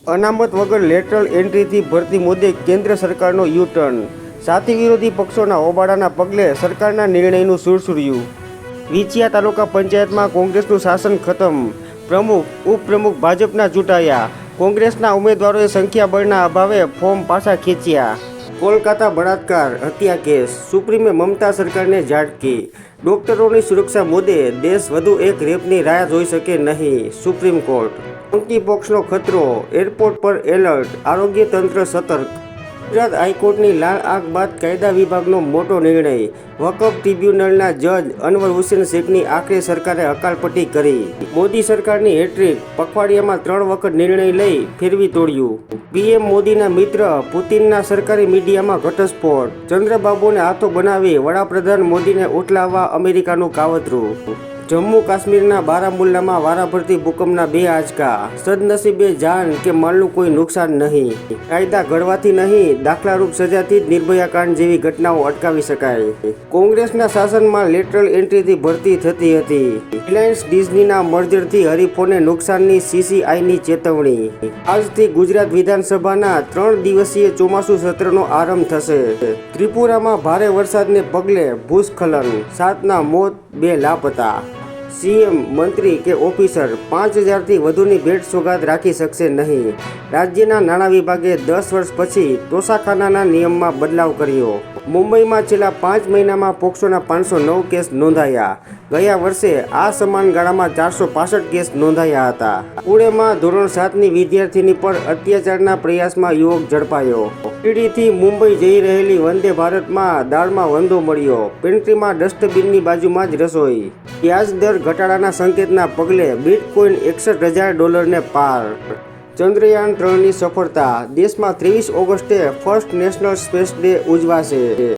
અનામત વગર લેટરલ એન્ટ્રીથી ભરતી મુદ્દે કેન્દ્ર સરકારનો યુ-ટર્ન, સાથી વિરોધી પક્ષોના હોબાળાના પગલે સરકારના નિર્ણયનું સુરસુર્યું. વિંછિયા તાલુકા પંચાયતમાં કોંગ્રેસનું શાસન ખતમ, પ્રમુખ ઉપપ્રમુખ ભાજપના ચૂંટાયા, કોંગ્રેસના ઉમેદવારોએ સંખ્યાબળના અભાવે ફોર્મ પાછા ખેંચ્યા. કોલકાતા બળાત્કાર હત્યા કેસ, સુપ્રીમે મમતા સરકારને ઝાટકી, ડોક્ટરોની સુરક્ષા મુદ્દે દેશ વધુ એક રેપની રાહ જોઈ શકે નહીં, સુપ્રીમ કોર્ટ. મંકી પોક્સનો ખતરો, એરપોર્ટ પર એલર્ટ, આરોગ્ય તંત્ર સતર્ક. ગુજરાત હાઈકોર્ટની લાલ આંખ બાદ કાયદા વિભાગનો મોટો નિર્ણય, વકફ ટ્રિબ્યુનલના જજ અનવર હુસેન શેખની આખરે સરકારે હકાલપટ્ટી કરી. મોદી સરકારની હેટ્રિક, પખવાડિયામાં 3 વખત નિર્ણય લઈ ફેરવી તોડ્યું. પીએમ મોદીના મિત્ર પુતિનના સરકારી મીડિયામાં ઘટસ્ફોટ, ચંદ્રબાબુને હાથો બનાવી વડાપ્રધાન મોદીને ઉઠલાવવા અમેરિકાનું કાવતરું. જમ્મુ કાશ્મીરના બારામુલ્લામાં વારાફરતી ભૂકંપના 2 આંચકા, સદનસીબે જાન કે માલનું કોઈ નુકસાન નહીં. કાયદા ઘડવાથી નહીં, દાખલારૂપ સજાથી જ નિર્ભયા કાંડ જેવી ઘટનાઓ અટકાવી શકાય. કોંગ્રેસના શાસનમાં લેટરલ એન્ટ્રીથી ભરતી થતી હતી. રિલાયન્સ ડિઝનીના મર્જરથી હરીફોને નુકસાનની CCIની ચેતવણી. આજથી ગુજરાત વિધાનસભાના 3 દિવસીય ચોમાસુ સત્રનો આરંભ થશે. ત્રિપુરામાં ભારે વરસાદને પગલે ભૂસ્ખલન, 7ના મોત, 2 લાપતા. સીએમ, મંત્રી કે ઓફિસર 5000થી વધુની ભેટ સોગાદ રાખી શકશે નહીં. રાજ્યના નાણાં વિભાગે 10 વર્ષ પછી તોશાખાનાના નિયમમાં બદલાવ કર્યો. મુંબઈમાં છેલ્લા 5 મહિનામાં પોક્સોના 509 કેસ નોંધાયા. ગયા વર્ષે આ સમાન ગાળામાં 465 કેસ નોંધાયા હતા. પુણેમાં ધોરણ 7ની વિદ્યાર્થીની પર અત્યાચારના પ્રયાસમાં યુવક ઝડપાયો. શિરડીથી મુંબઈ જઈ રહેલી વંદે ભારતમાં દાળમાં વંદો મળ્યો. પેન્ટ્રીમાં ડસ્ટબિનની બાજુમાં જ રસોઈ. વ્યાજ દર ઘટાડાના સંકેતના પગલે બિટકોઇન $61,000 પાર. ચંદ્રયાન 3ની સફળતા, દેશમાં 23 ઓગસ્ટે ફર્સ્ટ નેશનલ સ્પેસ ડે ઉજવાશે.